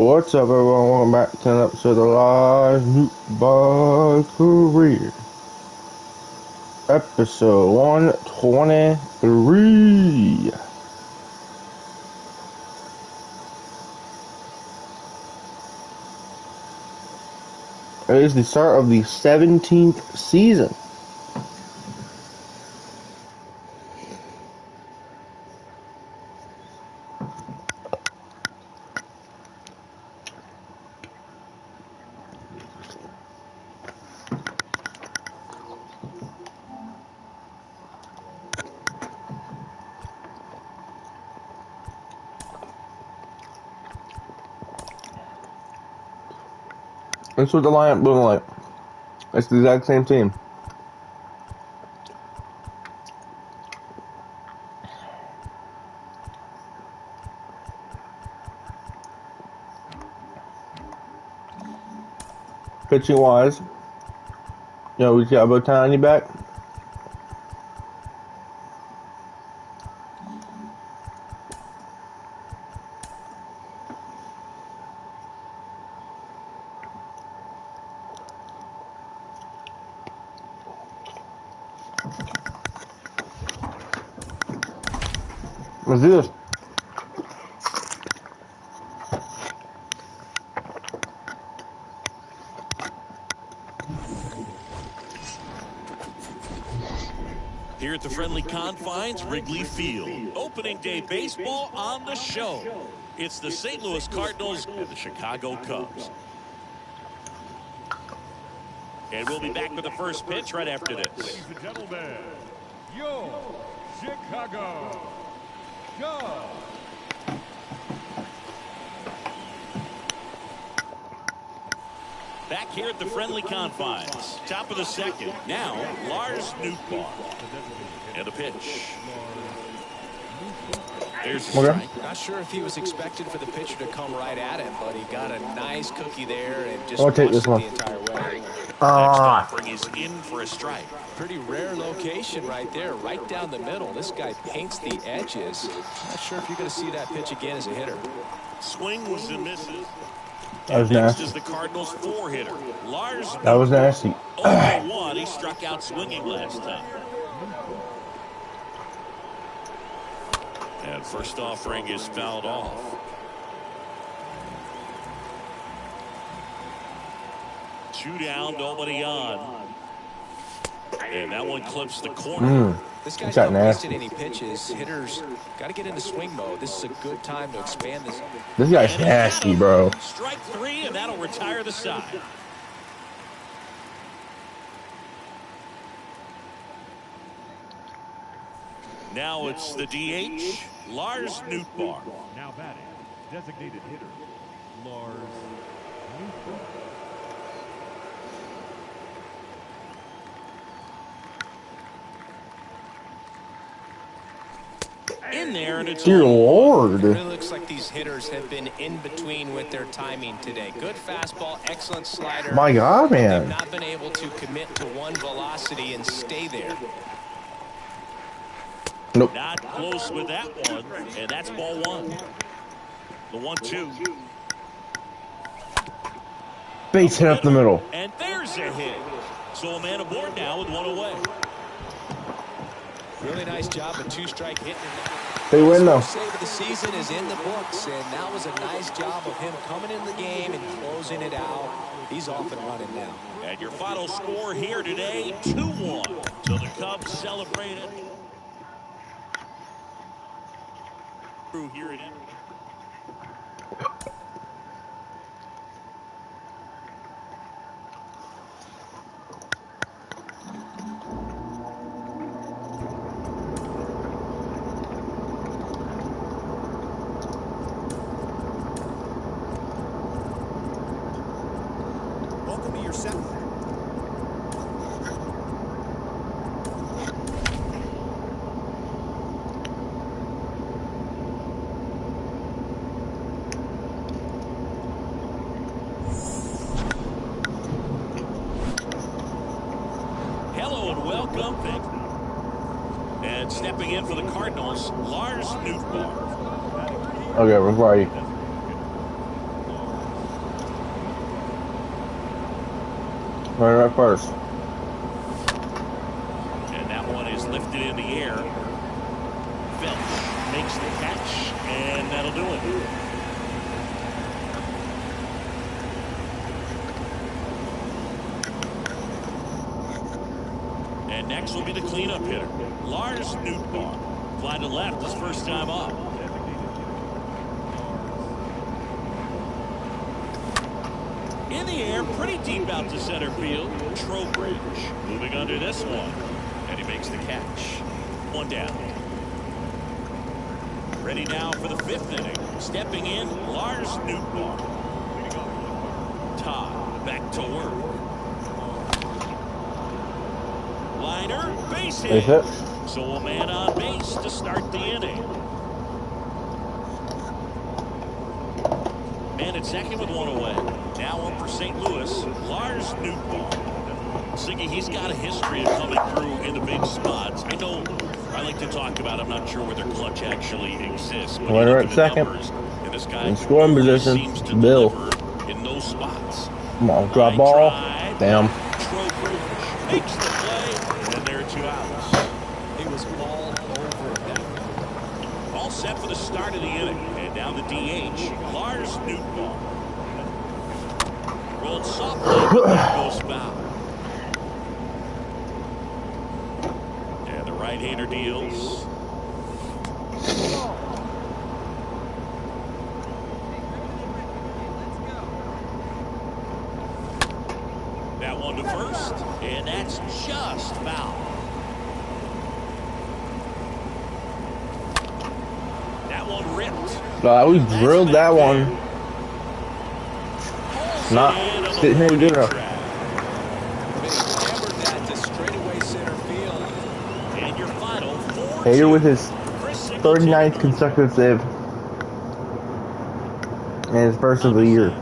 What's up, everyone? Welcome back to an episode of Lars Nootbaar Career. Episode 123. It is the start of the 17th season. That's what the lineup looking like. It's the exact same team. Pitching wise, we got Botani back. Let's do this. Here at the friendly confines, Wrigley Field. Opening day baseball on the show. It's the St. Louis Cardinals and the Chicago Cubs. And we'll be back with the first pitch right after this. Ladies and gentlemen, your Chicago Cubs. Back here at the friendly confines. Top of the second. Now, Lars Nootbaar. And a pitch. There's the strike. Not sure if he was expected for the pitcher to come right at him, but he got a nice cookie there and just I'll take this pushed one. it the entire way. Next offering is in for a strike. Pretty rare location right there, right down the middle. This guy paints the edges. Not sure if you're going to see that pitch again as a hitter. Swings and misses. That was Next nasty. is the Cardinals' four-hitter, Lars That was nasty. 0-1. He struck out swinging last time. And first offering is fouled off. Two down, nobody on. And that one clips the corner. This guy's got not nasty. wasting any pitches. Hitters got to get into swing mode. This is a good time to expand this. This guy's nasty, bro. Strike three, and that'll retire the side. Now it's the DH, Lars Nootbaar. Now batting, designated hitter, Lars Nootbaar. In there, and it's Dear Lord. It really looks like these hitters have been in between with their timing today. Good fastball, excellent slider. My God, They've man. not been able to commit to one velocity and stay there. Nope. not close with that one, and that's ball one. The 1-2. Base hit up the middle. And there's a hit. So a man aboard now with one away. Really nice job, a two-strike hit. They win, though. First save of the season is in the books, and that was a nice job of him coming in the game and closing it out. He's off and running now. And your final score here today, 2-1. So the Cubs celebrate it. Through here it is. Welcome to your seventh. Hello and welcome. And stepping in for the Cardinals, Lars Nootbaar. Okay, where are you? Right at first. And that one is lifted in the air. Felch makes the catch, and that'll do it. And next will be the cleanup hitter, Lars Nootbaar. Fly to left his first time up. In the air, pretty deep out to center field. Trowbridge moving under this one. And he makes the catch. One down. Ready now for the fifth inning. Stepping in, Lars Nootbaar. Todd back to work. Liner, base hit. So a man on base to start the inning. Man at second with one away. Now up for St. Louis, Lars Nootbaar. Siggy, he's got a history of coming through in the big spots. I know I like to talk about, I'm not sure where their clutch actually exists. But Runner at second. Numbers, and this guy in scoring position. seems to Bill. deliver in those spots. Come on, drop ball. Damn. Trowbridge makes the play, and there are 2 outs. He was all over that. All set for the start of the inning. And now the DH, Lars Nootbaar. Rolled softly, but that goes foul. And the right-hander deals. That one to first, and that's just foul. That one ripped. We drilled that one. Not sitting here good enough. Hammered that to straightaway center field. And your final 4-2. Hater with his 39th consecutive save. And his first of the year.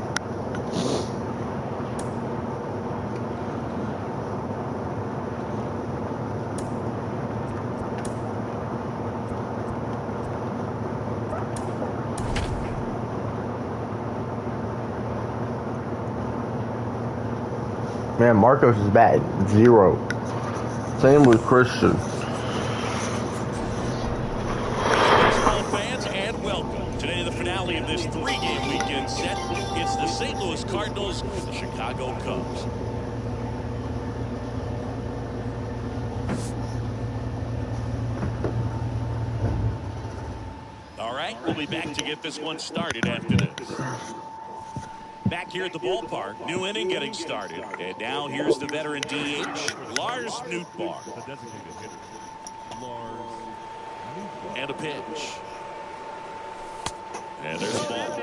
Man, Marcos is bad. 0. Same with Christian. Baseball fans, and welcome. Today, the finale of this 3-game weekend set. It's the St. Louis Cardinals, the Chicago Cubs. All right, we'll be back to get this one started after this. Back here at the ballpark, new inning getting started. And now here's the veteran DH, Lars Nootbaar. The designated hitter, Lars Nootbaar. And a pitch. And there's the ball.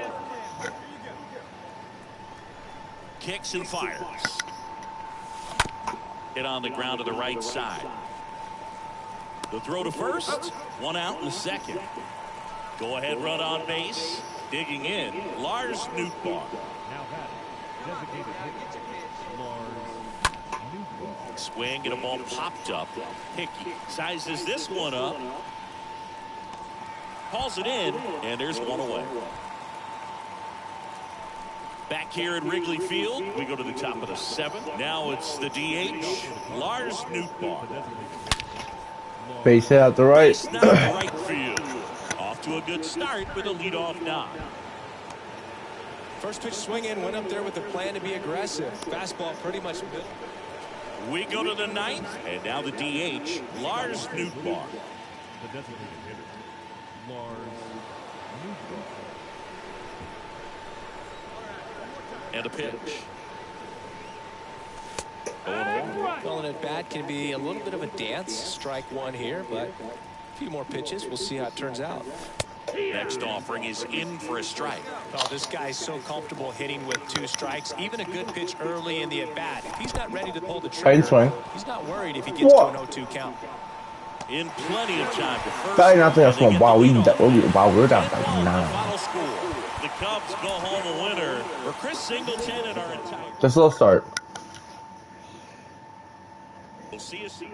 Kicks and fires. Hit on the ground to the right side. The throw to first. 1 out in the second. Go ahead run on base. Digging in, Lars Nootbaar. Now batting, designated hitter, Lars Nootbaar. Swing and a ball popped up. Hickey sizes this one up. Calls it in, and there's one away. Back here at Wrigley Field, we go to the top of the 7th. Now it's the DH, Lars Nootbaar. Base hit out the right. Base now to right field. Off to a good start with a leadoff knock. First pitch swing in, went up there with a plan to be aggressive. Fastball pretty much built. We go to the 9th, and now the DH, Lars Nootbaar. The designated hitter, Lars Nootbaar. And a pitch. Calling it bat can be a little bit of a dance. Strike one here, but a few more pitches. We'll see how it turns out. Next offering is in for a strike. Oh, this guy's so comfortable hitting with 2 strikes. Even a good pitch early in the at-bat. If he's not ready to pull the trigger, swing. he's not worried if he gets to an 0-2 count. In plenty of time to first. Probably not the one. Wow, we're down by The 9. final score. The Cubs go home a winner. For Chris Singleton and our entire. Just a little start. We'll see you soon.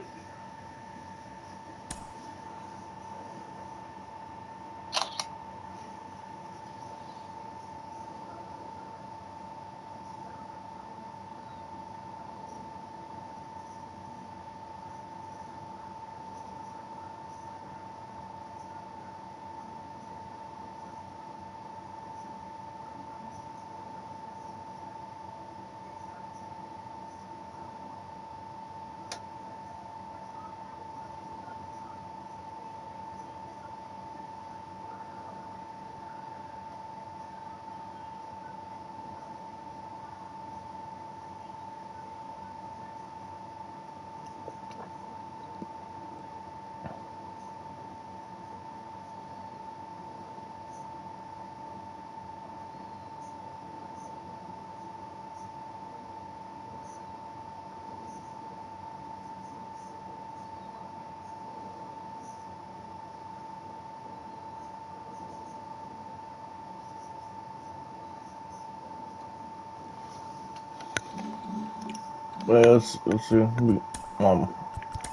But let's see.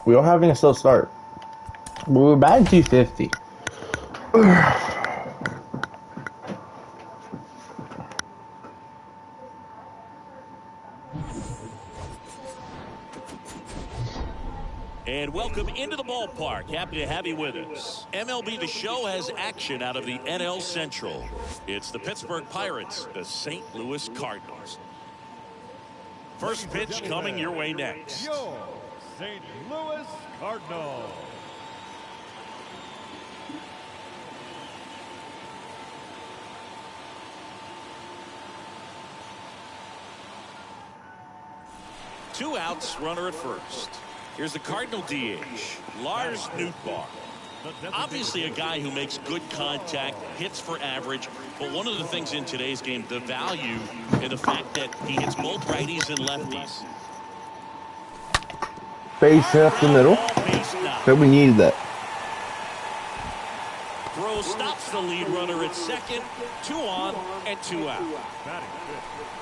We are having a slow start. But we're batting 250. And welcome into the ballpark. Happy to have you with us. MLB The Show has action out of the NL Central. It's the Pittsburgh Pirates, the St. Louis Cardinals. First pitch coming your way next. Your St. Louis Cardinals. Two outs, runner at first. Here's the Cardinal DH, Lars Nootbaar. Obviously a guy who makes good contact, hits for average, but one of the things in today's game, the value in the fact that he hits both righties and lefties. Base hit up the middle. But we needed that. Throw stops the lead runner at second. 2 on and 2 out.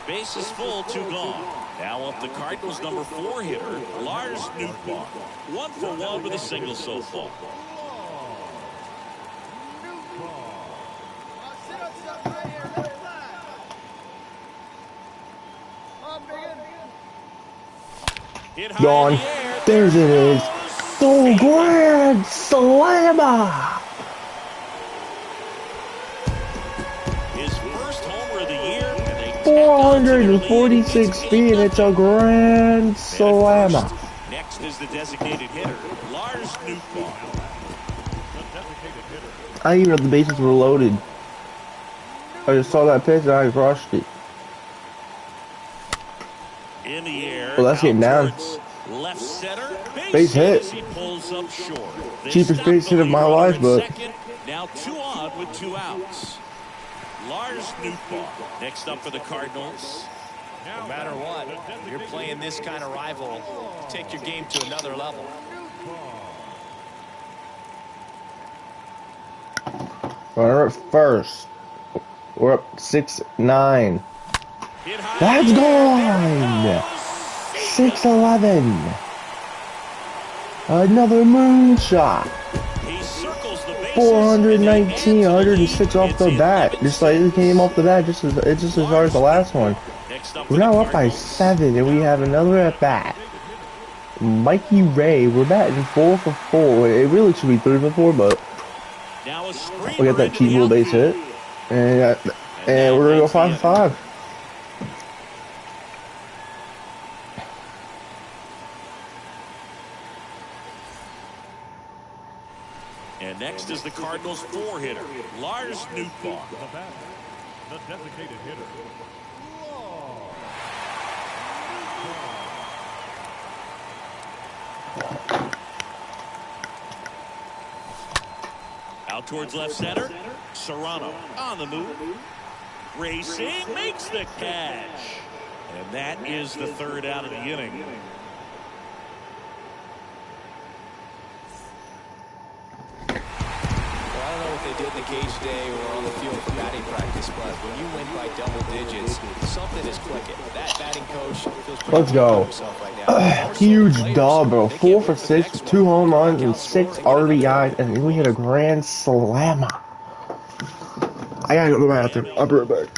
Base is full, 2 gone. Now up the Cardinals' number 4 hitter, Lars Nootbaar. 1 for 1 with a single so far. Gone. There's it is. The grand slammer. His first homer of the year. 446 feet. It's a grand slammer. Next is the designated hitter, Lars Nootbaar. I didn't even know the bases were loaded. I just saw that pitch and I crushed it. In the air. Well, that's getting down. Left center. Base hit. He pulls up short. Cheapest base hit of my life, but second. Now 2 on with 2 outs. Lars Nootbaar next up for the Cardinals. No matter what, you're playing this kind of rival, take your game to another level. runner at first. We're up 6-9. That's gone. 6-11. Another moonshot. 419, 106 off the bat. Just like it came off the bat, just as hard as the last one. We're now up by 7, and we have another at bat. Mikey Ray, we're batting 4 for 4. It really should be 3 for 4, but we got that cheap little base hit, and we're gonna go 5 for 5. And next is the Cardinals' 4 hitter, Lars Nootbaar. The designated hitter, Out towards left center. Serrano on the move. Racing, makes the catch. And that is the 3rd out of the inning. I don't know what they did in the cage today or on the field for batting practice, but when you win by double digits, something is clicking. That batting coach feels pretty Let's go. himself right now. Huge dub, bro. 4 for 6, 2 home runs and 6 RBIs, and we hit a grand slammer. I gotta go to the bathroom. I'll be right back.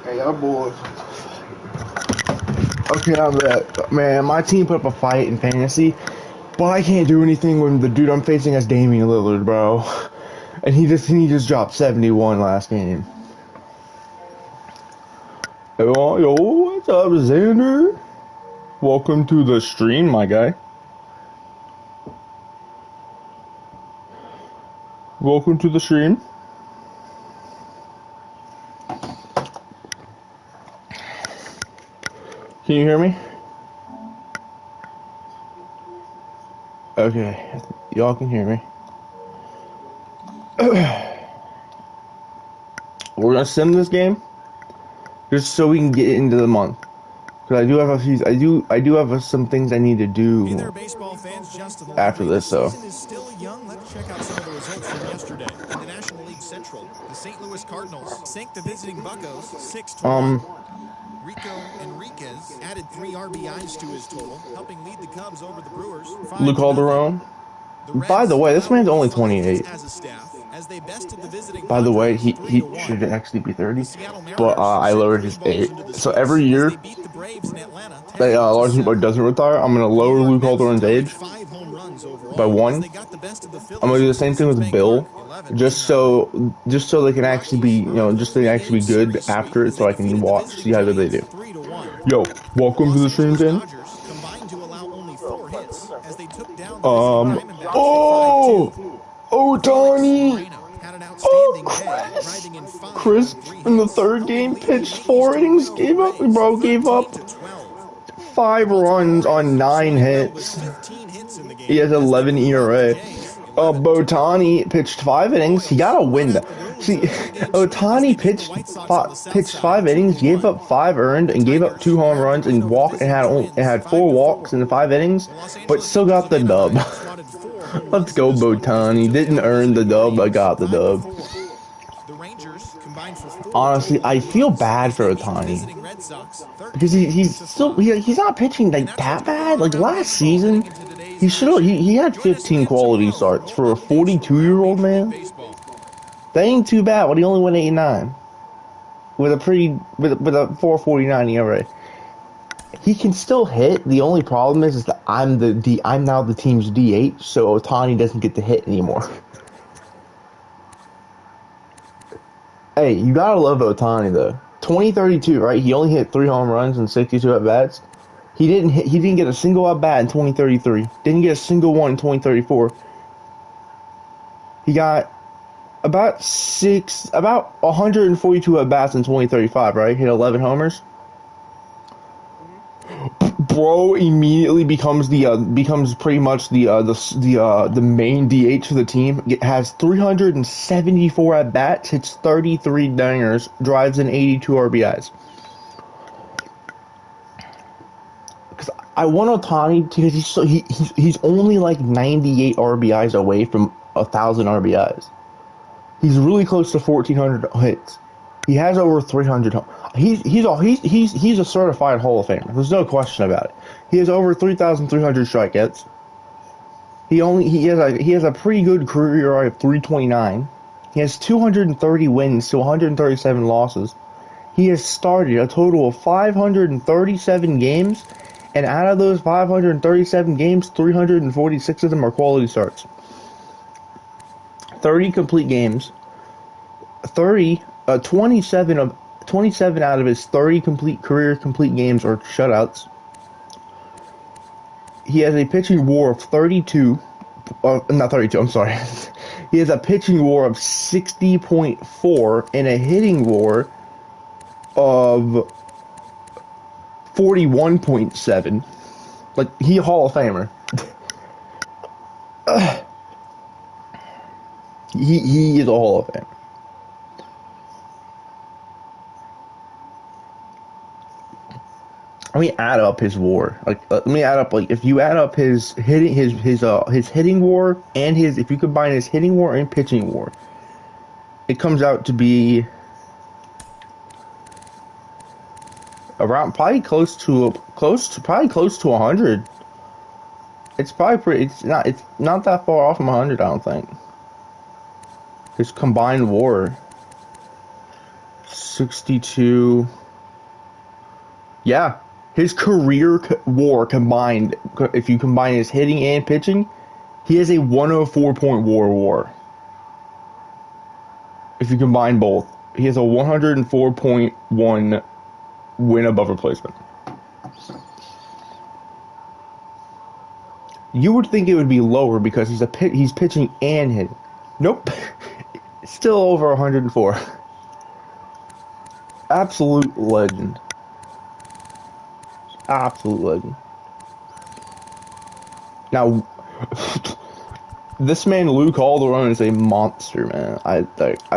Hey, our boys. Okay, I'm back. Man, my team put up a fight in fantasy, but I can't do anything when the dude I'm facing has Damian Lillard, bro. And he just dropped 71 last game. Yo, what's up, Xander? Welcome to the stream, my guy. Welcome to the stream. Can you hear me? Okay, y'all can hear me. We're gonna sim this game just so we can get into the month. Cause I do have a few. I do have some things I need to do Hey there, baseball fans. Justin after Lively. this. The So season is still young. Let's check out some of the results from yesterday. In the National League Central, the St. Louis Cardinals sank the visiting Buccos 6-1. Rico Enriquez added 3 RBIs to his total, helping lead the Cubs over the Brewers Luke 5-0. Calderon. The By the Reds way, this allowed man's only only 5 hits 28. as a staff as they bested the visiting By the way, Padres he 3-1. should actually be The 30, Seattle but Mariners I sent lowered 3 his balls age. into the So every seats as year they beat the Braves in Atlanta that Lars Nootbaar 10-7. doesn't retire, I'm gonna The New lower York Luke Mets Calderon's tallied age 5 home runs by overall as 1. they got the best of the I'm gonna Phillies do from the same thing Citizens with Bank Park Bill, 11-9. just so they The can actually be, Rockies earned their just so they can actually 3-game be good series sweep after it, as so they I can defeated the watch, see visiting how good they Giants do. 3-1. Yo, The welcome to Los the stream, Angeles Tim. Dodgers combined to allow only 4 hits as they took down the visiting Um, Diamondbacks oh, 5-2. oh, Felix Donnie, Moreno had an oh, outstanding day, Chris, driving in 5 Chris on 3 in the hits, third helping game lead the pitched Yankees 4 to a win innings, over the Rays gave up 13-12. 5 The Baltimore runs Orioles on 9 swung well with hits. 15 hits in the He game has as they 11 blew out the ERA. Jays 11-4. Botani pitched 5 The innings. He got Royals a rode win. out the Brewers See, in a 3-game sweep as they Otani beat the White Sox on the south pitched side 5 innings, gave 2-1. up 5 earned, The and gave up 2 Tigers home grabbed the runs win and over the walked and visiting Twins had 4 walks 5-4. in the 5 innings, The Los but Angeles still Angels got of the dub. Anaheim swatted 4 home Let's runs in go, this one as they Botani. took Didn't down the earn the visiting dub, but Braves got the dub. 5-4. The Rangers combined for 4 Honestly, total I home feel runs bad as they for beat the Otani. visiting Red Sox Because 13-5. he's not pitching And like that's what's that going bad. on Like around last baseball season, heading into today's action. he had Join us 15 again quality tomorrow for starts more for a updates from around 42-year-old Major League man. Baseball. That ain't too bad. But he only went 89 with a 4.49 ERA. He can still hit. The only problem is that I'm now the team's DH, so Otani doesn't get to hit anymore. Hey, you gotta love Otani though. 2032, right? He only hit 3 home runs and 62 at bats. He didn't get a single at bat in 2033. Didn't get a single one in 2034. He got about 142 at bats in 2035, right? Hit 11 homers. Bro immediately becomes pretty much the main DH for the team. It has 374 at bats, hits 33 dingers, drives in 82 RBIs. Because I want Otani because he's only like 98 RBIs away from 1,000 RBIs. He's really close to 1,400 hits. He has over 300. He's a certified Hall of Famer. There's no question about it. He has over 3,300 strikeouts. He has a pretty good career ERA of 3.29. He has 230 wins to 137 losses. He has started a total of 537 games, and out of those 537 games, 346 of them are quality starts. 30 complete games. 27 out of his 30 career complete games are shutouts. He has a pitching WAR of 32. Not 32. I'm sorry. He has a pitching WAR of 60.4 and a hitting WAR of 41.7. Like, he a Hall of Famer. He is a Hall of Famer. Let me add up his WAR. Like, let me add up. Like, if you add up his hitting, his hitting WAR and if you combine his hitting WAR and pitching WAR, it comes out to be around probably close to 100. It's probably pretty. It's not that far off from 100. I don't think. His combined WAR, 62. Yeah. His career WAR combined, if you combine his hitting and pitching, he has a 104-point WAR. If you combine both, he has a 104.1 win above replacement. You would think it would be lower because he's pitching and hitting. Nope, still over 104. Absolute legend. Absolute legend. Now, this man Luke Calderon is a monster, man. I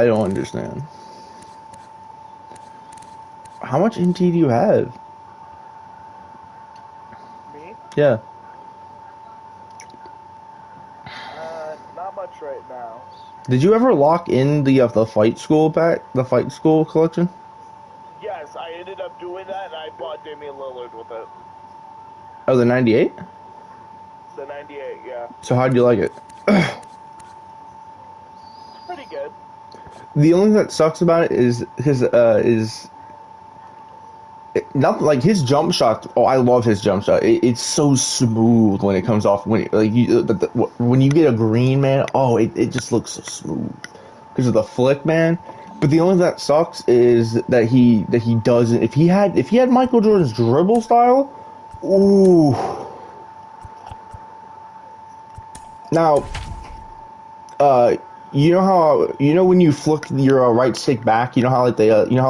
don't understand. How much NT do you have? Me? Yeah. Not much right now. Did you ever lock in the fight school collection? Yes, I ended up doing that, and I bought Damian Lillard with it. Oh, the 98? The 98, yeah. So how'd you like it? Pretty good. The only thing that sucks about it is not like his jump shot. Oh, I love his jump shot. It's so smooth when it comes off. When you get a green, man, oh, it just looks so smooth because of the flick, man. But the only thing that sucks is that he doesn't. If he had Michael Jordan's dribble style, ooh. Now, you know when you flick your right stick back, you know how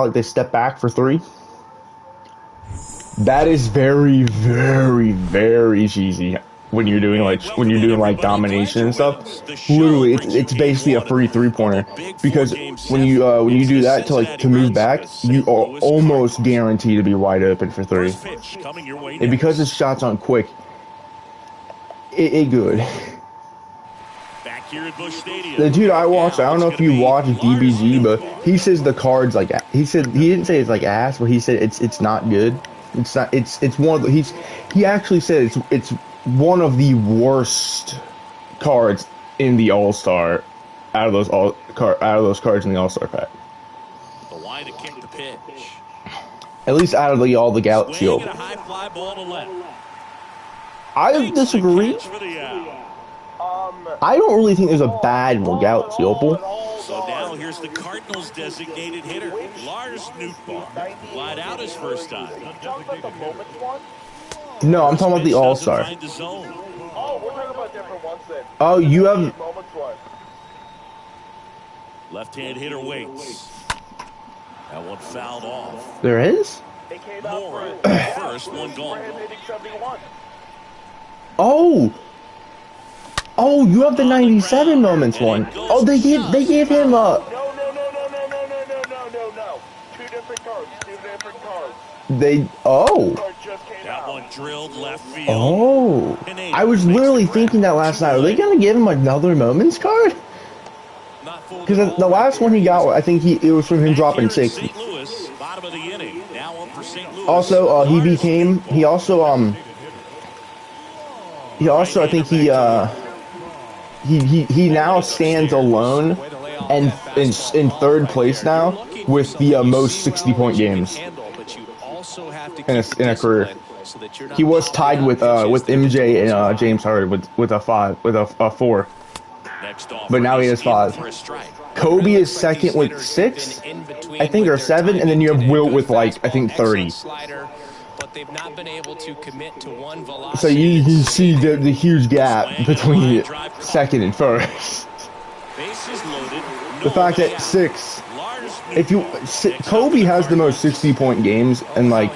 they step back for three. That is very, very, very cheesy when you're doing like domination and stuff. Literally, it's basically a free 3-pointer because when you do that to move back, you are almost guaranteed to be wide open for three. And because his shots aren't quick, it good. The dude I watched, I don't know if you watched DBG, but he says the cards like he didn't say it's like ass, but he said it's not good. It's not. It's one of the, he actually said it's one of the worst cards in the All-Star out of those cards in the All-Star pack. The line to kick the pitch. At least out of all the Galaxy Opal. I disagree. I don't really think there's a bad Galaxy Opal. So now here's the Cardinals' designated hitter, Lars Nootbaar. Lied out his first time. No, I'm talking about the All-Star. Oh, we're talking about different ones then. Oh, you have... Left-hand hitter waits. That one fouled off. There is? More first, one gone. Oh! Oh, you have the 97 moments one. Oh, they gave him a... No. Two different cards. That one drilled left field. Oh. I was literally thinking that last night. Are they going to give him another moments card? Because the last one he got, I think it was from him dropping 60. Also, he also, I think he now stands alone and in third place now with the most 60-point games in a career. He was tied with MJ and James Harden with a 4, but now he has 5. Kobe is second with 6, I think, or 7, and then you have Wilt with I think 30. So you see the huge gap between second and first. Bases loaded. The fact that Kobe has the most 60-point games, and like,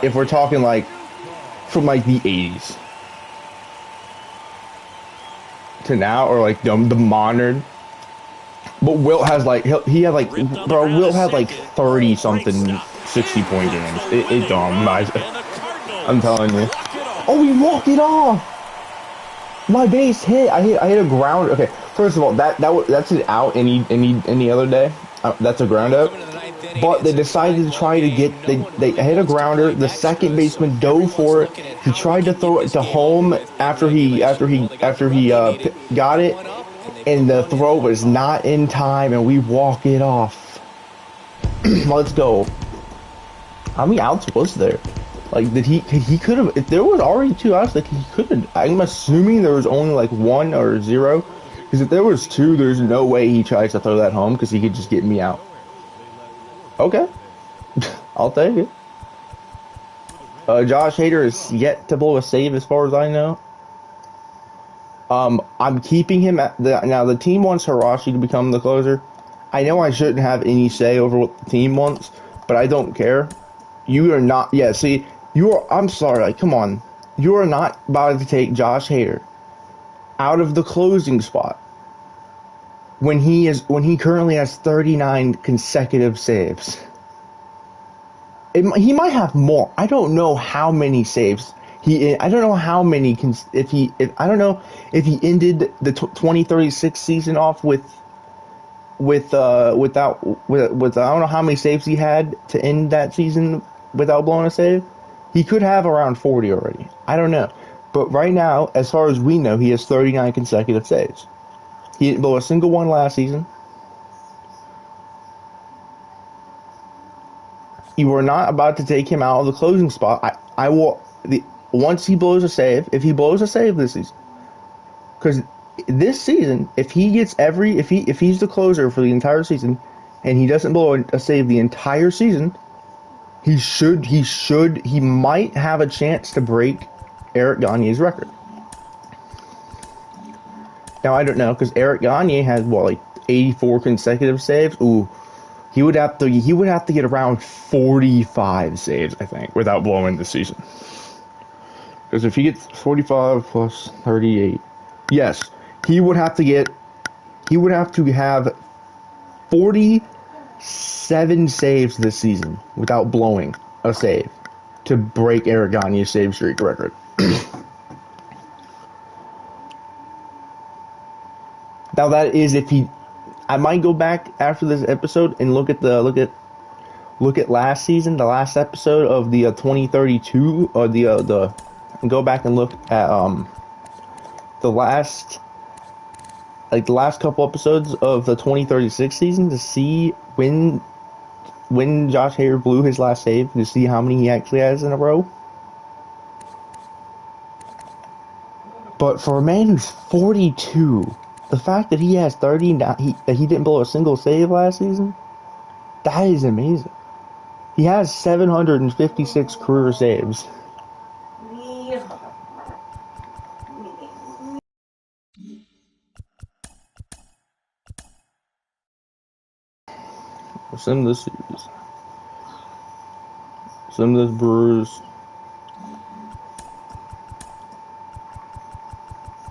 if we're talking like from like the 80s to now, or like the modern. But Wilt has like he had like Wilt had like 30 something 60-point games. It dumb. I'm telling you. Oh, we walked it off. My base hit. I hit a ground. Okay, first of all, that's an out any other day. That's a ground out. But they decided to try to get they hit a grounder. The second baseman dove for it. He tried to throw it to home after he got it, and the throw was not in time, and we walk it off. Let's go. How many outs was there? Like, he could have, if there was already 2 outs, like, he could have, I'm assuming there was only, like, 1 or 0, because if there was 2, there's no way he tries to throw that home, because he could just get me out. Okay. I'll take it. Josh Hader is yet to blow a save, as far as I know. I'm keeping him at now the team wants Hirashi to become the closer. I know I shouldn't have any say over what the team wants, but I don't care. You are not, yeah, see, I'm sorry, like, come on. You are not about to take Josh Hader out of the closing spot when he currently has 39 consecutive saves. He might have more. I don't know how many saves I don't know how many I don't know if he ended the 2036 season off with I don't know how many saves he had to end that season without blowing a save. He could have around 40 already. I don't know. But right now, as far as we know, he has 39 consecutive saves. He didn't blow a single one last season. You are not about to take him out of the closing spot. Once he blows a save, if he blows a save this season, because this season, if he's the closer for the entire season, and he doesn't blow a save the entire season, he might have a chance to break Eric Gagne's record. Now I don't know, because Eric Gagne has like 84 consecutive saves. Ooh, he would have to get around 45 saves, I think, without blowing the season. Because if he gets 45 plus 38, yes, he would have to have 47 saves this season without blowing a save to break Eric Gagne's save streak record. Now that is if he. I might go back after this episode and look at last season, the last episode of the 2032, or and go back and look at the last couple episodes of the 2036 season to see when Josh Hader blew his last save, to see how many he actually has in a row. But for a man who's 42, the fact that he has 30, that he didn't blow a single save last season, that is amazing. He has 756 career saves. Send this series. Send this Brewers.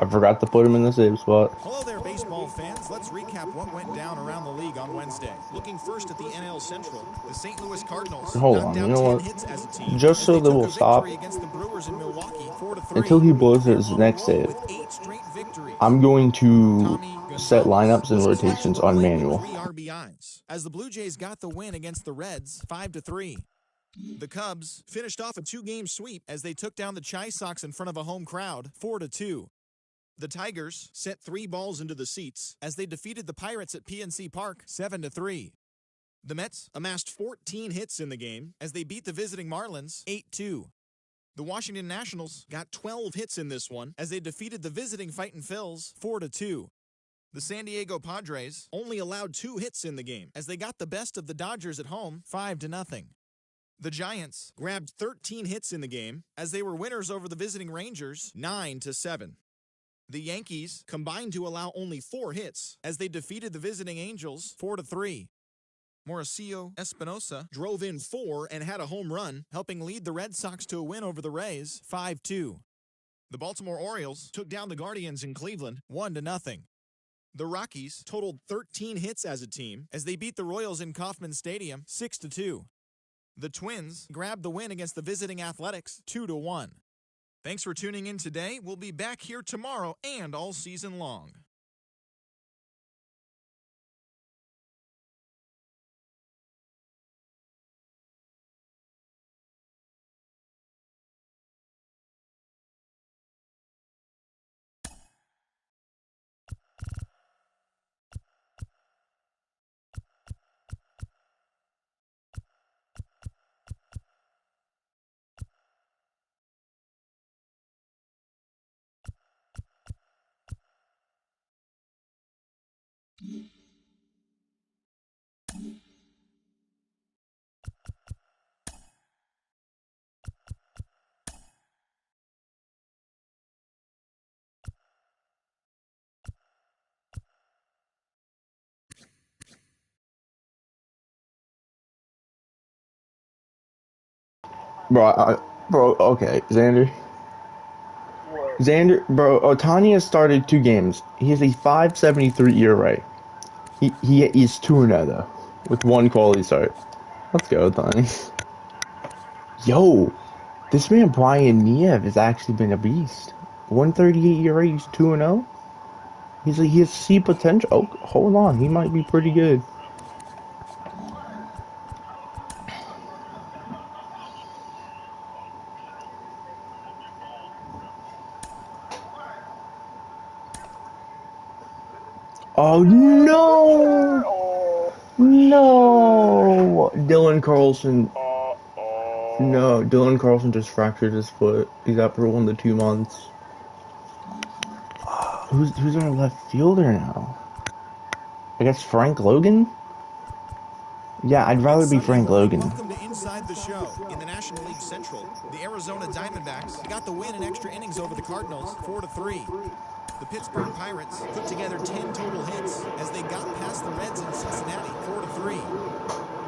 I forgot to put him in the save spot. Hello there, baseball fans. Let's recap what went down around the league on Wednesday. Looking first at the NL Central, the St. Louis Cardinals Hold on, you know what? Just so that we'll stop until he blows his next save, I'm going to set lineups and rotations on manual. As the Blue Jays got the win against the Reds 5-3. The Cubs finished off a 2-game sweep as they took down the Chi Sox in front of a home crowd 4-2. The Tigers sent 3 balls into the seats as they defeated the Pirates at PNC Park 7-3. The Mets amassed 14 hits in the game as they beat the visiting Marlins 8-2. The Washington Nationals got 12 hits in this one as they defeated the visiting Fightin' Phils 4-2. The San Diego Padres only allowed 2 hits in the game as they got the best of the Dodgers at home 5-0. The Giants grabbed 13 hits in the game as they were winners over the visiting Rangers 9-7. The Yankees combined to allow only 4 hits as they defeated the visiting Angels 4-3. Mauricio Espinosa drove in 4 and had a home run, helping lead the Red Sox to a win over the Rays 5-2. The Baltimore Orioles took down the Guardians in Cleveland 1-0. The Rockies totaled 13 hits as a team as they beat the Royals in Kauffman Stadium 6-2. The Twins grabbed the win against the visiting Athletics 2-1. Thanks for tuning in today. We'll be back here tomorrow and all season long. Bro, okay, Xander. What? Xander, bro, Otani has started 2 games. He has a 5.73 ERA. He's 2-0 though, with 1 quality start. Let's go, Otani. Yo, this man Brian Niev has actually been a beast. 138 ERA, he's 2-0. He has C potential. Oh, hold on, he might be pretty good. Oh no! Oh. No! Dylan Carlson. Uh-oh. No, Dylan Carlson just fractured his foot. He's out for 1 to 2 months. Who's our left fielder now? I guess Frank Logan? Yeah, I'd rather be Frank Logan. Welcome to Inside the Show. In the National League Central, the Arizona Diamondbacks got the win in extra innings over the Cardinals 4-3. The Pittsburgh Pirates put together 10 total hits as they got past the Reds in Cincinnati 4-3.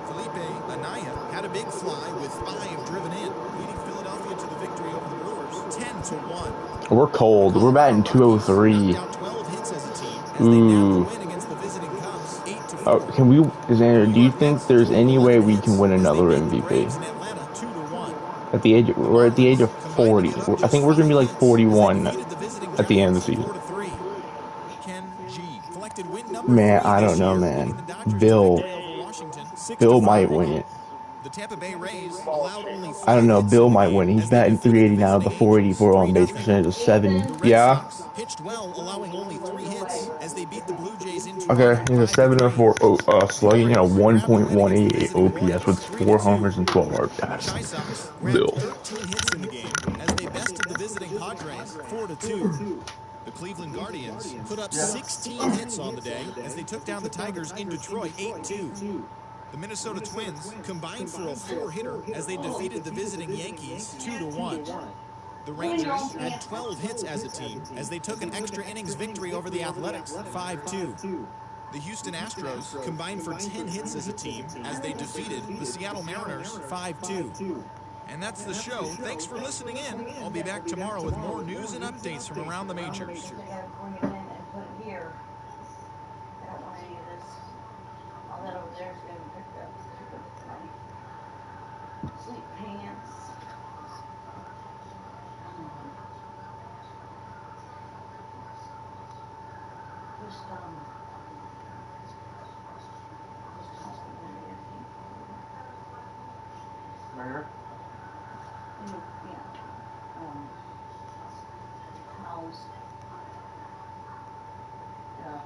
Felipe Anaya had a big fly with 5 driven in, leading Philadelphia to the victory over the Brewers 10-1. We're cold. We're batting 203. Knocked out 12 hits as a team as they nabbed the win against the visiting Cubs 8-4. Can we, Xander, do you think there's any way we can win another MVP? At the age, we're at the age of 40. I think we're gonna be like 41 at the end of the season. Man, I don't know, man. Bill might win it. The Tampa Bay Rays allowed only 5 I don't know. hits Bill in the might game win. He's as they batting defeated the 389 with a visiting 484 on base 3-0. percentage of 7. The Red Yeah. Sox pitched well, allowing only 3 hits as they beat the Blue Jays in Okay. Toronto He's a 5-3. 704 slugging and a Orioles grabbed the win against the 1.188 visiting OPS with Royals 4 homers 3-2. and 12 The RBIs. Chi Sox Bill. grabbed 13 hits in the game as they bested the visiting Padres 4-2. The Cleveland Guardians put up 16 hits on the day as they took down the Tigers in Detroit 8-2. The Minnesota Twins combined for a 4-hitter as they defeated the visiting Yankees 2-1. The Rangers had 12 hits as a team as they took an extra innings victory over the Athletics 5-2. The Houston Astros combined for 10 hits as a team as they defeated the Seattle Mariners 5-2. And that's the show. Thanks for listening in. I'll be back tomorrow with more news and updates from around the majors. Sleep pants. Where? Yeah. Towels. Yeah.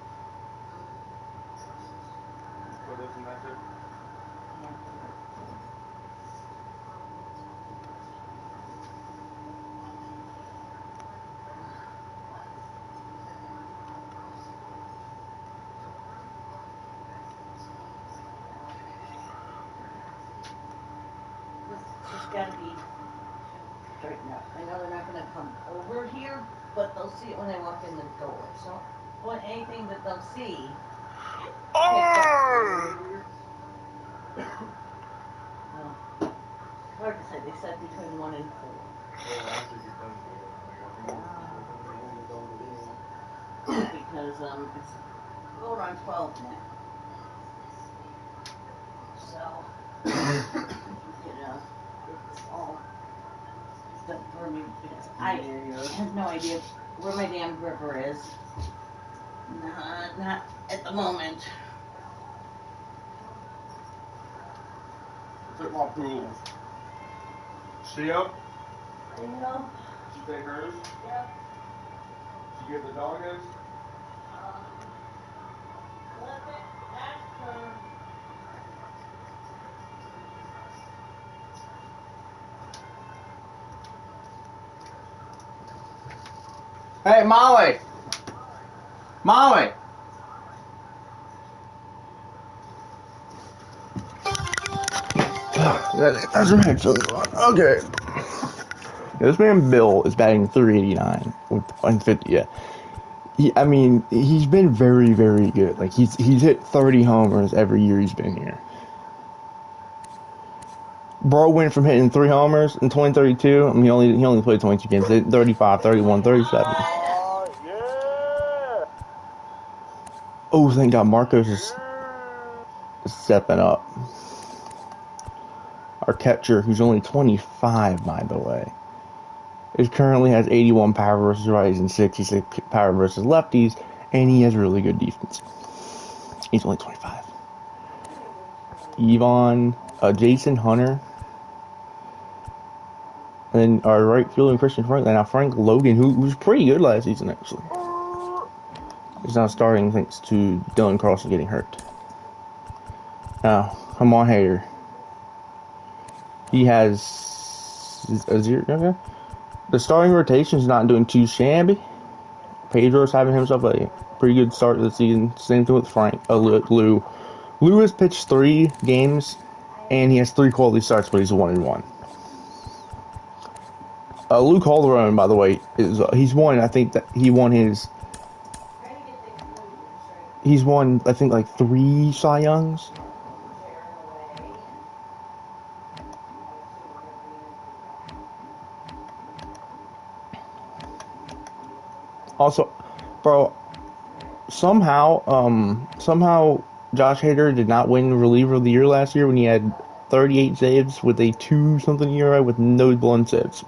What is the message? This has got to be straightened up. I know they're not going to come over here, but they'll see it when they walk in the door. So, when anything that they'll see. Hard to say. They said between 1 and 4. Because it's going on 12 now. So, it's all stuff for me because I have no idea where my damn gripper is. Not at the moment. Took my pool. See up? Yeah. Did you take hers? Yep. Did you get the dog his? Let it ask her. Hey, Molly! Molly! That's some headphones on. Okay. This man Bill is batting 389 with 150. Yeah. I mean, he's been very, very good. Like he's hit 30 homers every year he's been here. Bro went from hitting 3 homers in 2032. I mean, he only played 22 games. Hit 35, 31, 37. Yeah! Oh, thank God, Marcos is stepping up. Our catcher, who's only 25, by the way, is currently has 81 power versus righties and 66 power versus lefties, and he has really good defense. He's only 25. Jason Hunter, and our right fielder Christian Franklin. Now Frank Logan, who was pretty good last season actually, is now starting thanks to Dylan Carlson getting hurt. Now, come on, Hater. He has a 0. Okay. The starting rotation is not doing too shabby. Pedro's having himself a pretty good start to the season. Same thing with Frank. Lou. Lou has pitched 3 games, and he has 3 quality starts, but he's 1-1. Lou Calderon, by the way, is he's won. I think that he won his. He's won, I think, like 3 Cy Youngs. Also, bro, somehow Josh Hader did not win reliever of the year last year when he had 38 saves with a 2-something ERA with no blown saves.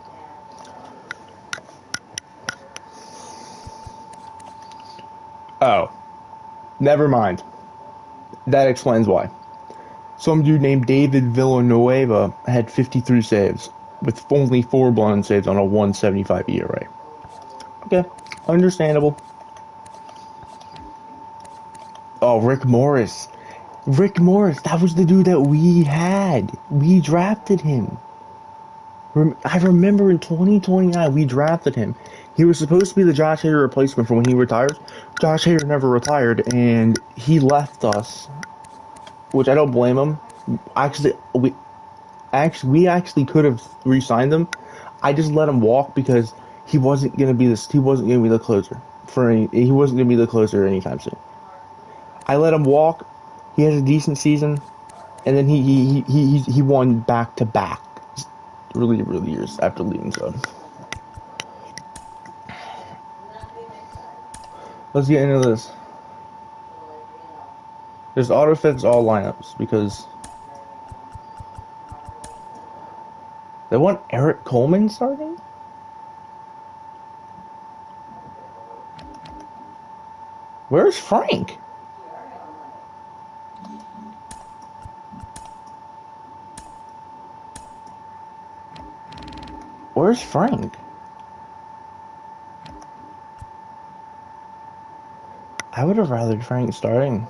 Oh, never mind. That explains why. Some dude named David Villanueva had 53 saves with only 4 blown saves on a 1.75 ERA. Okay, understandable. Oh, Rick Morris. Rick Morris, that was the dude that we had. We drafted him. I remember in 2029, we drafted him. He was supposed to be the Josh Hader replacement for when he retires. Josh Hader never retired, and he left us, which I don't blame him. We actually could have re-signed him. I just let him walk because he wasn't gonna be the closer he wasn't gonna be the closer anytime soon. I let him walk. He has a decent season, and then he won back-to-back reliever of the years after leaving. So let's get into this. Just auto-fix all lineups because they want Eric Coleman starting? Where's Frank? Where's Frank? I would have rather Frank starting.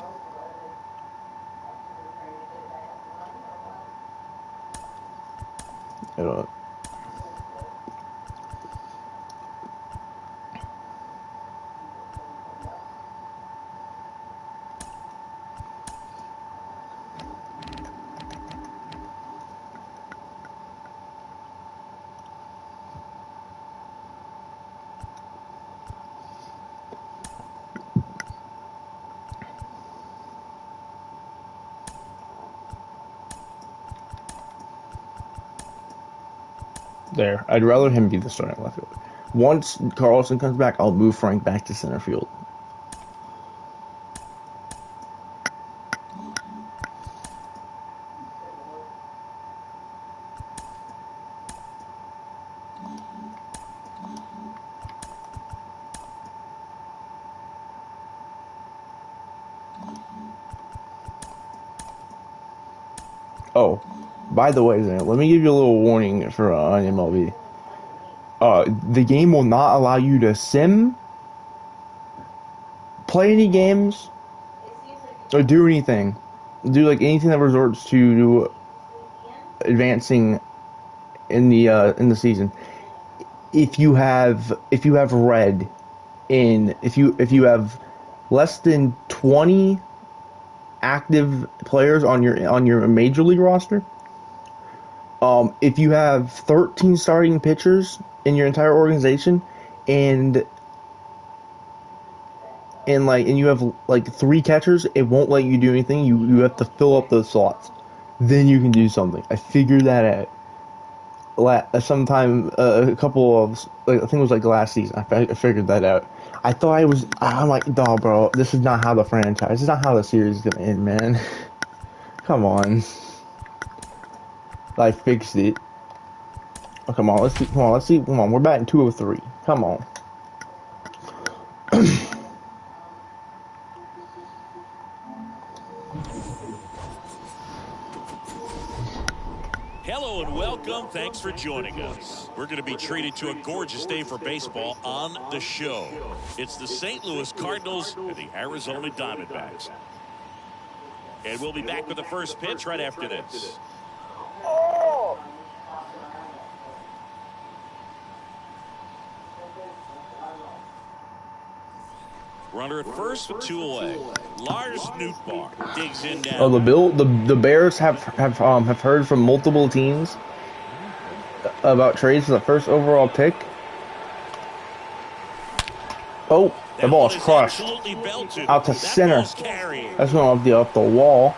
There. I'd rather him be the starting left fielder. Once Carlson comes back, I'll move Frank back to center field. Oh, by the way, Zane, let me give you a little warning for on MLB. The game will not allow you to sim, play any games, or do anything. Do like anything that resorts to advancing in the season. If you have red in if you have less than 20 active players on your major league roster, if you have 13 starting pitchers in your entire organization, and you have like 3 catchers, it won't let you do anything. You have to fill up those slots. Then you can do something. I figured that out. Sometime a couple of I think it was like last season. I figured that out. I'm like, no, bro, this is not how the franchise. This is not how the series is gonna end, man. Come on. I fixed it. Oh, come on, let's see. Come on, we're batting 203. Come on. Hello and welcome. Thanks for joining us. We're going to be treated to a gorgeous day for baseball on the show. It's the St. Louis Cardinals and the Arizona Diamondbacks. And we'll be back with the first pitch right after this. Runner at first with 2 away. Lars Nootbaar digs in now. Oh, the Bears have heard from multiple teams about trades for the first overall pick. Oh, the ball's crushed out to center. That's going off the wall.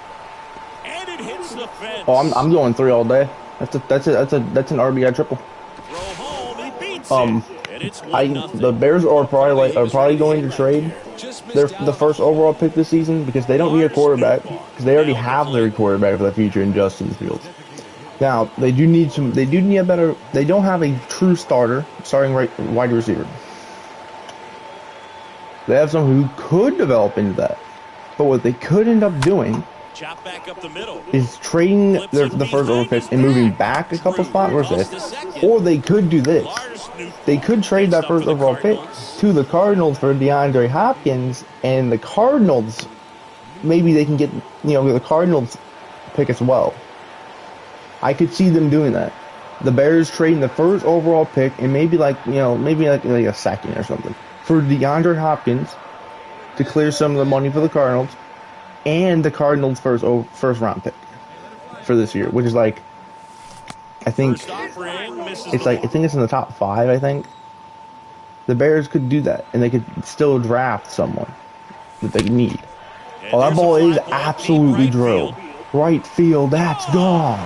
And it hits the fence. Oh, I'm going 3 all day. That's an RBI triple. Throw home, he beats it. The Bears are probably going to trade the first overall pick this season because they don't need a quarterback, because they already have their quarterback for the future in Justin Fields. Now they do need a better. They don't have a true starting wide receiver. They have someone who could develop into that, but what they could end up doing Chop back up the middle. is trading the first overall pick and moving back a couple spots. Where's this? Or they could do this. They could trade that first overall pick to the Cardinals for DeAndre Hopkins, and the Cardinals, maybe they can get the Cardinals pick as well. I could see them doing that. The Bears trading the first overall pick and maybe like a second or something for DeAndre Hopkins to clear some of the money for the Cardinals, and the Cardinals' first round pick for this year, which is like, I think it's in the top 5. I think the Bears could do that, and they could still draft someone that they need. Oh, that ball is absolutely drilled. Right field, that's gone.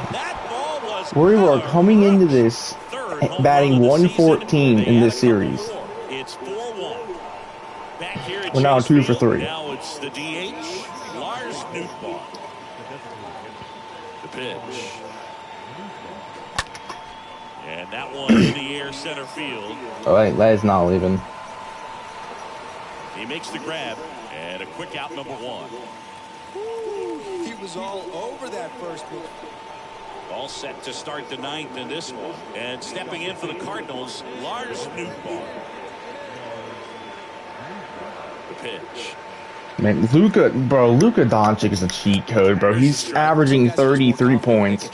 We are coming into this batting 114 in this series. It's 4-1. Back here at We're now 2 for 3. Now it's the DH, Lars Nootbaar. The pitch. And that one in the air center field. Oh, that is not leaving. He makes the grab, and a quick out, number 1. He was all over that first one. All set to start the 9th in this one. And stepping in for the Cardinals, Lars Nootbaar. The pitch. Man, Luka Doncic is a cheat code, bro. He's averaging 33 points,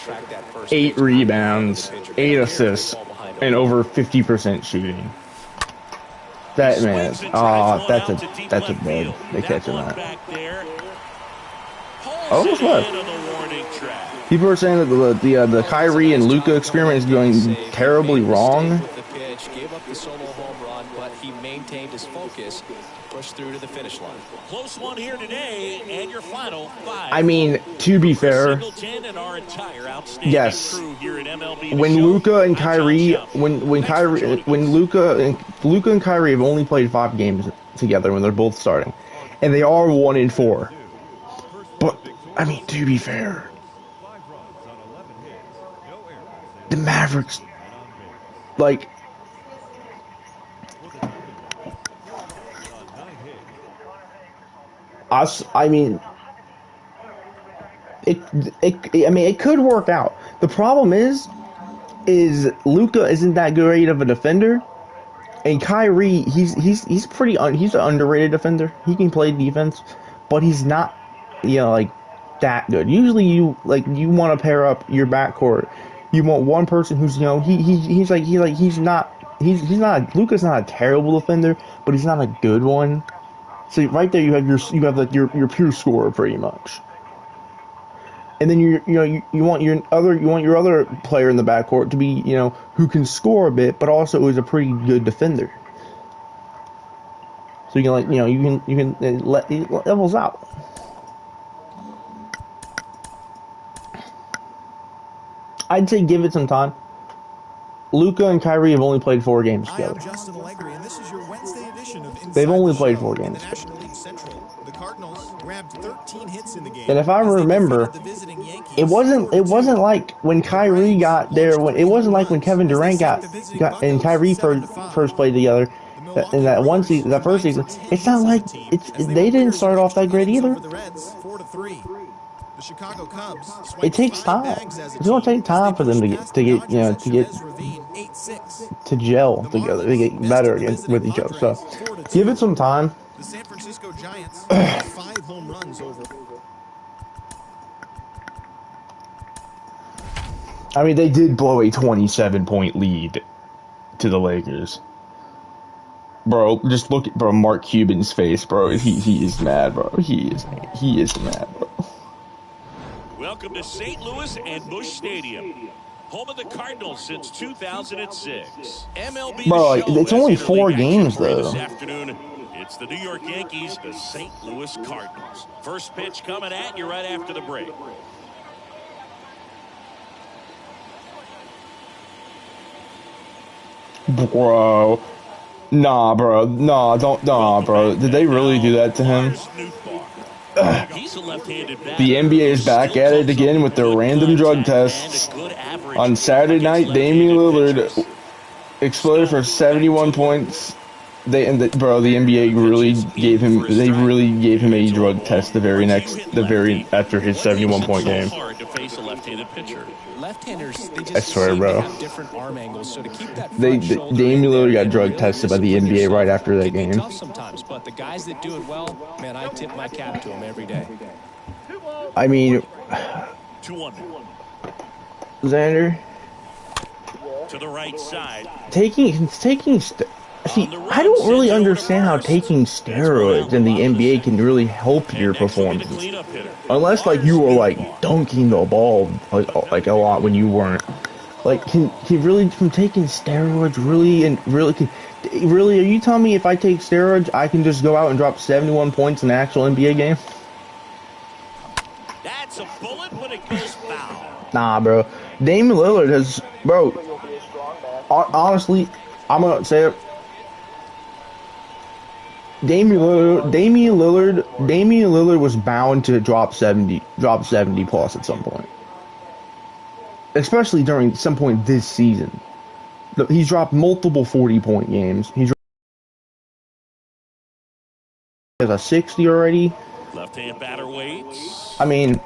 8 rebounds, 8 assists, and over 50% shooting. That man, that's a bad. They catching that. Almost left. People are saying that the Kyrie and Luka experiment is going terribly wrong. pitch, gave up the solo home run, but he maintained his focus, pushed through to the finish line. Close one here today, and your final 5. I mean, to be fair, And our entire outstanding yes. crew here at MLB When Luka and Kyrie, when Luka and Kyrie have only played 5 games together when they're both starting, and they are 1-4. But I mean, to be fair, the Mavericks, like, I mean, it could work out. The problem is Luka isn't that great of a defender, and Kyrie, he's an underrated defender. He can play defense, but he's not, like, that good. Usually, you want to pair up your backcourt. You want one person who's, Luka's not a terrible defender, but he's not a good one. So right there, you have your pure scorer pretty much. And then you want your other player in the backcourt to be, who can score a bit, but also is a pretty good defender. So you can it levels out. I'd say give it some time. Luka and Kyrie have only played 4 games together. Justin Allegri, and this is your Wednesday edition of Inside They've only the played Show. 4 games. In the National League Central, the Cardinals grabbed 13 hits in the game. And if I remember, it wasn't like when Kyrie got there. It wasn't like when Kevin Durant got and Kyrie first played together in that one season, that first season. It's not like they didn't start off that great either. The Chicago Cubs it takes time. It's going to take time for them to get to gel together, to get better with each other. So give it some time. The San Francisco Giants 5 home runs over. I mean, they did blow a 27-point lead to the Lakers. Bro, just look at Mark Cuban's face, bro. He is mad, bro. He is mad, bro. Welcome to St. Louis and Busch Stadium, home of the Cardinals since 2006. MLB bro, it's only 4 games though. This afternoon, it's the New York Yankees, the St. Louis Cardinals. First pitch coming at you right after the break. Bro, nah, bro, bro. Did they really do that to him? He's a left-handed batter. The NBA is back at it again with their random drug tests. On Saturday night, Damian Lillard exploded for 71 points. The NBA really gave him a drug test after his 71-point game. Left-handers, I swear, bro. have different arm angles, so to keep that Damian Lillard got drug tested by the NBA right after that game. Tough sometimes, but the guys that do it well, man, I tip my cap to them every day. I mean, 2-1. Xander, to the right side. See, I don't really understand how taking steroids in the NBA can really help your performance. Unless, like, you were, like, dunking the ball, like a lot when you weren't. Like, can really, from taking steroids, really, are you telling me if I take steroids, I can just go out and drop 71 points in an actual NBA game? That's a bullet, but it goes foul. Nah, bro. Damian Lillard has, bro, honestly, I'm gonna say it. Damian Lillard was bound to drop 70 plus at some point. Especially during some point this season. He's dropped multiple 40-point games. He's a 60 already. Left-hand batter waits. I mean,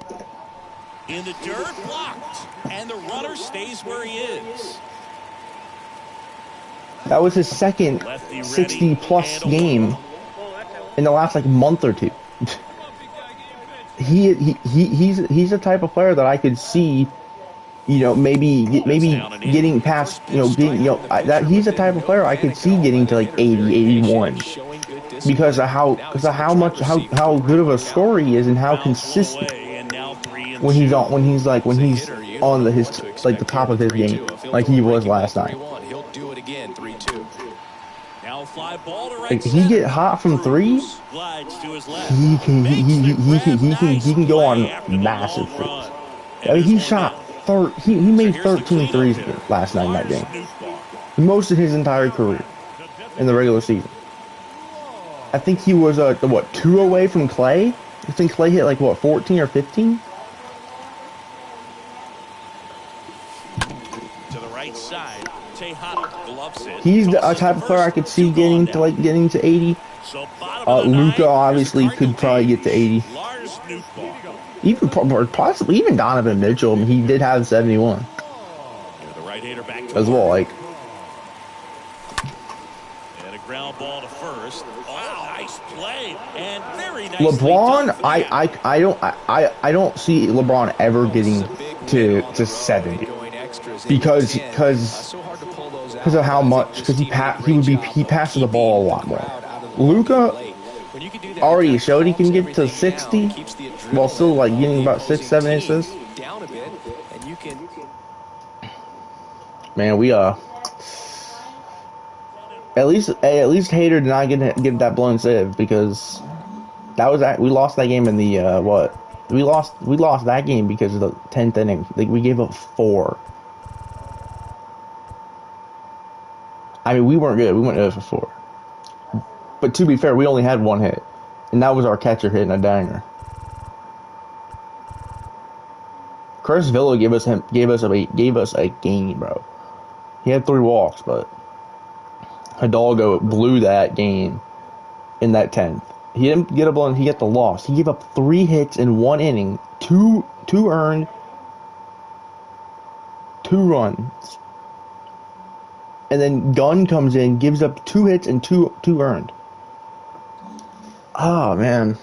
in the dirt, blocked, and the runner stays where he is. That was his second 60-plus game in the last month or two. He's the type of player that I could see, maybe getting past, he's the type of player I could see getting to 80, 81 because of how good of a scorer he is and how consistent when he's on the top of his game like he was last night. He'll do it again, 3-2. High ball to right Like, he center. get hot from three, Glides to his left. he can Makes the grab. he Nice can go play on after the massive long trips. run. I And mean, there's he one shot down. he So made here's the 13 cleanup threes hitter, last night in that Lars game. Nootbaar. Most of his entire career in the regular season. I think he was what, 2 away from Clay? I think Clay hit like what, 14 or 15? To the right side, Tejada, gloves it. He's the Tosses type to of player I first, could see 2 gone getting now. to 80. So bottom of the Luka 9, obviously here's the could probably get to 80. Lars Nootbaar. Even possibly even Donovan Mitchell. I mean, he did have 71 Here the right-hander back to as well. work. Like, And a ground ball to first. Wow, nice play. And very nicely LeBron, done for the out. I don't see LeBron ever getting to 70 because of how much, because he passes the ball a lot more. Luka already showed he can get to 60 while still like getting about 6-7 assists. Man, we at least Hater did not get that blown save, because that was we lost that game in the what? We lost that game because of the 10th inning. Like, we gave up 4. I mean, we weren't good. We went 0 for 4. But to be fair, we only had 1 hit, and that was our catcher hitting a dinger. Chris Villa gave us a game, bro. He had 3 walks, but Hidalgo blew that game in that 10th. He didn't get a blown. He got the loss. He gave up 3 hits in 1 inning, 2 earned, 2 runs, and then Gunn comes in, gives up 2 hits and 2 earned. Oh man,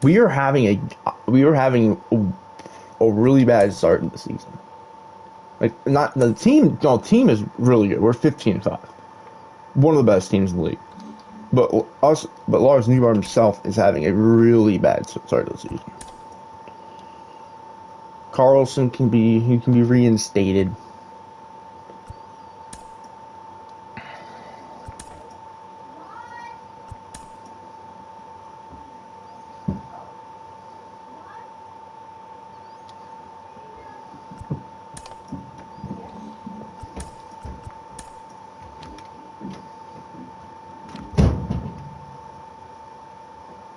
we are having a really bad start in the season. Like, not the team. No, the team is really good. We're 15-5, one of the best teams in the league. But Lars Nootbaar himself is having a really bad start of the season. Carlson can be reinstated.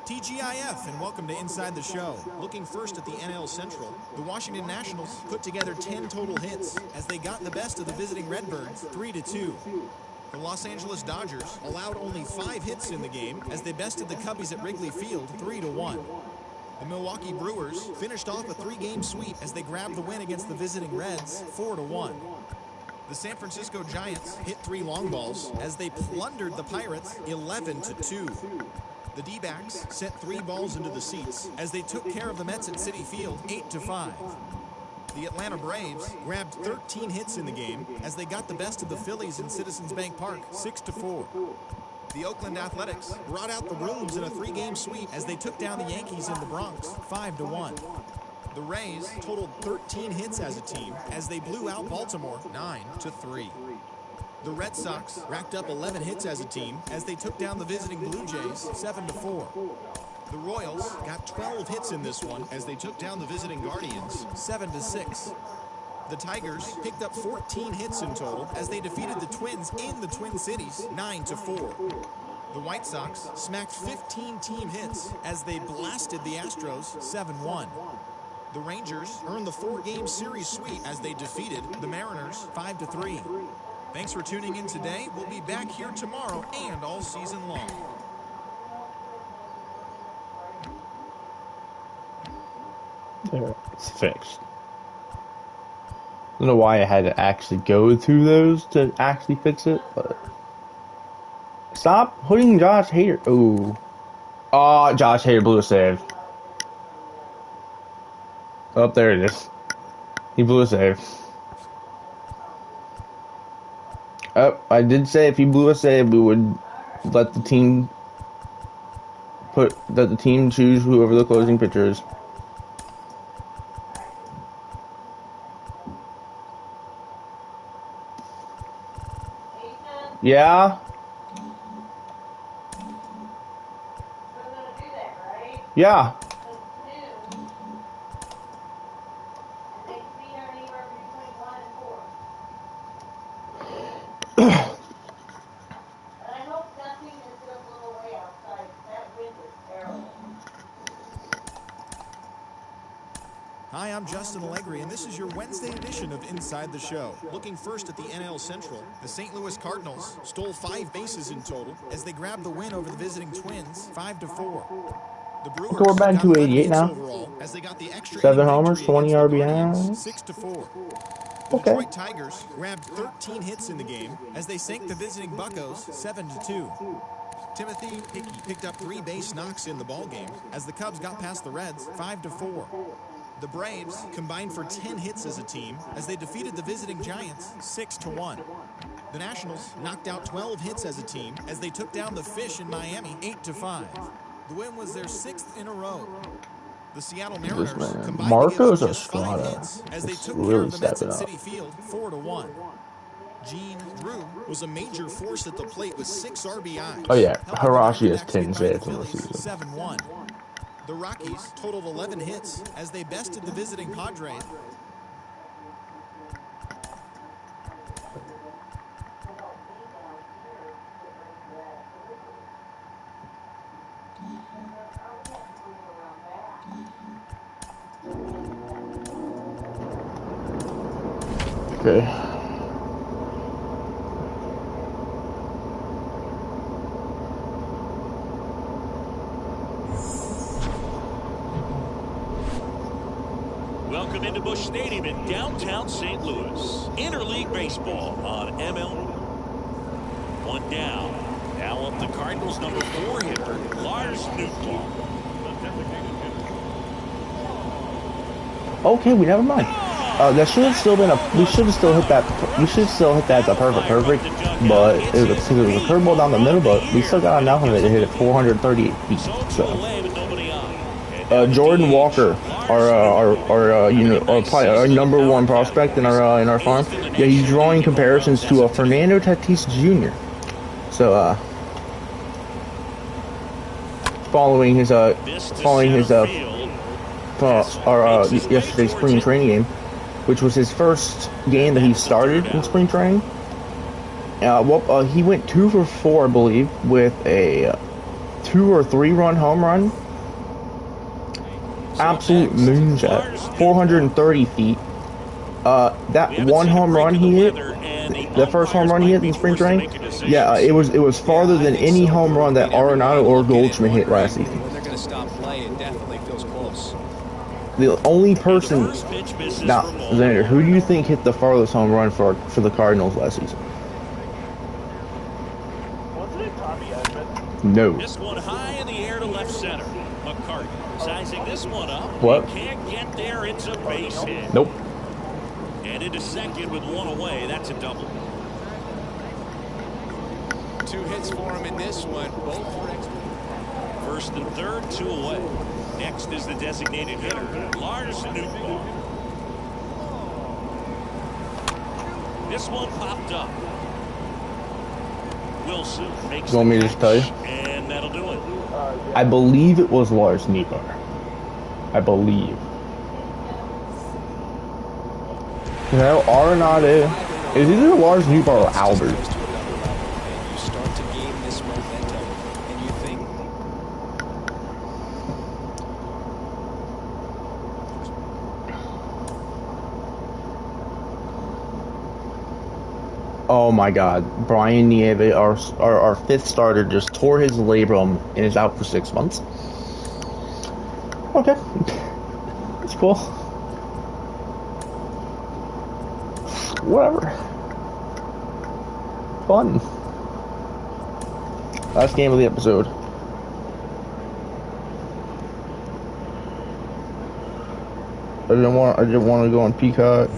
TGIF, and welcome to Inside the Show. Looking first at the NL Central, the Washington Nationals put together 10 total hits as they got the best of the visiting Redbirds 3-2. The Los Angeles Dodgers allowed only 5 hits in the game as they bested the Cubbies at Wrigley Field 3-1. The Milwaukee Brewers finished off a 3-game sweep as they grabbed the win against the visiting Reds 4-1. The San Francisco Giants hit 3 long balls as they plundered the Pirates 11-2. The D-backs sent 3 balls into the seats as they took care of the Mets at Citi Field 8-5. The Atlanta Braves grabbed 13 hits in the game as they got the best of the Phillies in Citizens Bank Park 6-4. The Oakland Athletics brought out the rooms in a 3-game sweep as they took down the Yankees in the Bronx 5-1. The Rays totaled 13 hits as a team as they blew out Baltimore 9-3. The Red Sox racked up 11 hits as a team as they took down the visiting Blue Jays 7-4. The Royals got 12 hits in this one as they took down the visiting Guardians 7-6. The Tigers picked up 14 hits in total as they defeated the Twins in the Twin Cities 9-4. The White Sox smacked 15 team hits as they blasted the Astros 7-1. The Rangers earned the 4-game series sweep as they defeated the Mariners 5-3. Thanks for tuning in today. We'll be back here tomorrow and all season long. There, it's fixed. I don't know why I had to actually go through those to actually fix it, but stop putting Josh Hader. Ooh. Oh, Josh Hader blew a save. Oh, there it is. He blew a save. Oh, I did say if he blew a save, we would let the team choose whoever the closing pitcher is. Yeah. Yeah. Hi, I'm Justin Allegri, and this is your Wednesday edition of Inside the Show. Looking first at the NL Central, the St. Louis Cardinals stole 5 bases in total as they grabbed the win over the visiting Twins, 5-4. The Okay, we're Brewers batting got 11 288 hits now. overall as they got the extra 7 inning homers, victory 20 against the Guardians, RBIs. 6-4. The Okay. Detroit Tigers grabbed 13 hits in the game as they sank the visiting Buccos 7-2. Timothy Hickey picked up 3 base knocks in the ballgame as the Cubs got past the Reds 5-4. The Braves combined for 10 hits as a team as they defeated the visiting Giants 6-1. The Nationals knocked out 12 hits as a team as they took down the Fish in Miami 8-5. The win was their 6th in a row. The Seattle This Mariners man, combined to give up Marcos just 5 Estrada, hits as they is took care really of the Mets stepping at up. Citi Field 4-1. Gene Drew was a major force at the plate with 6 RBIs. Oh yeah, Helping the Hirashi has Diamondbacks 10 get by the saves in the Phillies season. 7-1. The Rockies totaled 11 hits as they bested the visiting Padres. Okay. Welcome into Busch Stadium in downtown St. Louis. Interleague baseball on ML. One down. Now up the Cardinals' number 4 hitter, Lars Nootbaar. Okay, we never mind. That should have still been a. We should have still hit that. We should still hit that as a perfect. But it was a curveball down the middle. But we still got enough of it to hit it 438 feet. So, Jordan Walker, probably our number 1 prospect in our farm. Yeah, he's drawing comparisons to Fernando Tatis Jr. So, following his yesterday's spring training game, which was his first game that he started in spring training. He went 2 for 4, I believe, with a 2 or 3 run home run. Absolute moonshot, 430 feet. That one home run he hit, the first home run he hit in spring training, yeah, it was farther than any home run that Arenado or Goldschmidt hit last season. When they're going to stop play, it definitely feels close. The only person, now, Xander, who do you think hit the farthest home run for the Cardinals last season? Wasn't it Tommy Edman? No. This one high in the air to left center. McCartney sizing this one up. What? He can't get there. It's a base hit. Nope. And into second with 1 away. That's a double. 2 hits for him in this one, both for extra. First and third, 2 away. Next is the designated hitter, Lars Nootbaar. This one popped up. Wilson makes You want me to the just tell you? catch, and that'll do it. I believe it was Lars Nootbaar. I believe. You know, Arenado is either Lars Nootbaar or Albert. And you start to gain this momentum, and you think, Oh my God, Brian Nieve, our 5th starter, just tore his labrum and is out for 6 months. Okay, it's cool. Whatever. Fun. Last game of the episode. I didn't want to go on Peacock.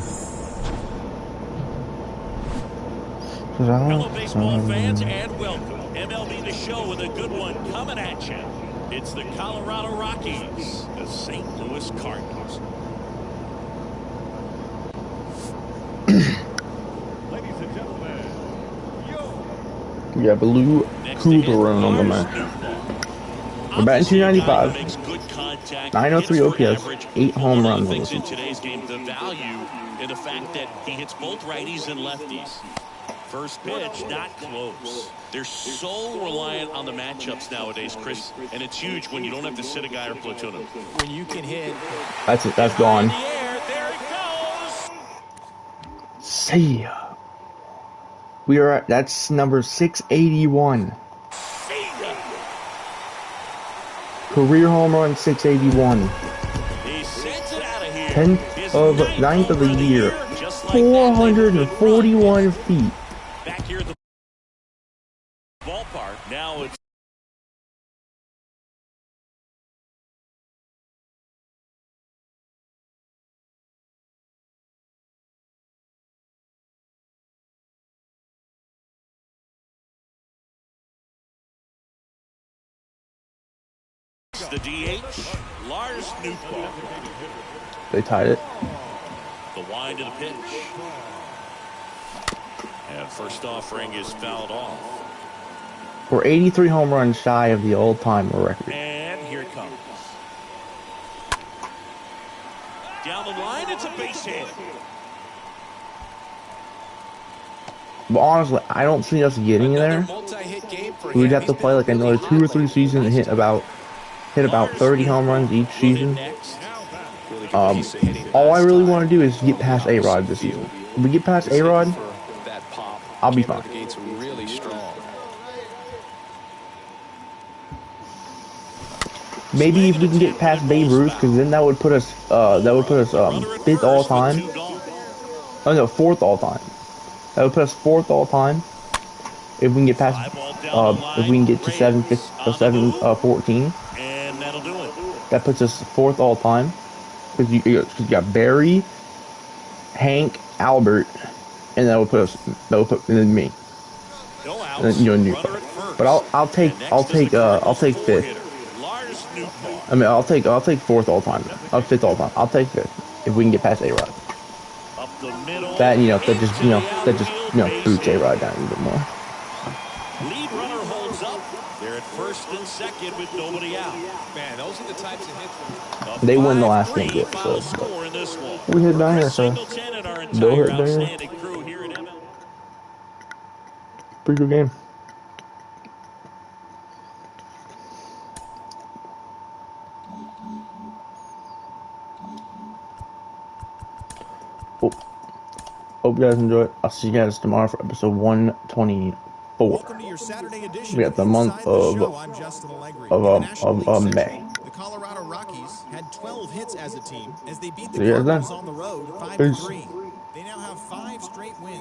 Hello, baseball fans, and welcome. MLB The Show with a good one coming at you. It's the Colorado Rockies, the St. Louis Cardinals. Ladies and gentlemen, Yeah, Blue Cooper on the man. We're batting 295. contact, 903 hits for OPS, average. 8 home One of runs the on the things in season. today's game, the value in the fact that he hits both righties and lefties. First pitch, not close. They're so reliant on the matchups nowadays, Chris, and it's huge when you don't have to sit a guy or platoon him. When you can hit. That's it. That's gone. There it goes. See ya. We are at, that's number 681. See ya. Career home run 681. He sends it out of here. 10th of 9th of the year. Just like that, 441 feet. back here at the ballpark. Now it's the DH, Lars Nootbaar. They tied it. The wind to the pitch. And first offering is fouled off. We're 83 home runs shy of the all-time record. And here it comes. Down the line, it's a base hit. But honestly, I don't see us getting there. We'd have to play like another 2 or 3 seasons and hit about 30 home runs each season. All I really want to do is get past A-Rod this season. If we get past A-Rod, I'll be fine. Maybe if we can get past Babe Ruth, because then that would put us 5th all time. Oh no, 4th all time. That would put us 4th all time. If we can get past, if we can get to 714. And that'll do it. That puts us 4th all time. Because you got Barry, Hank, Albert, and that would put and then me. And then, but I'll take 5th. I mean, I'll take 4th all time. 5th all time. I'll take 5th if we can get past A-Rod. That just boots A-Rod down a little bit more. Lead runner holds up. They're at first and second with nobody out. Man, those are the types of hits. They win the last game, good. So we hit down here, so they'll hit down here. Pretty good game. Hope you guys enjoy it. I'll see you guys tomorrow for episode 124. Welcome to your Saturday edition We got the month of May. The Colorado Rockies had 12 hits as a team as they beat the See you guys then. Cardinals on the road 5-3. They now have 5 straight wins.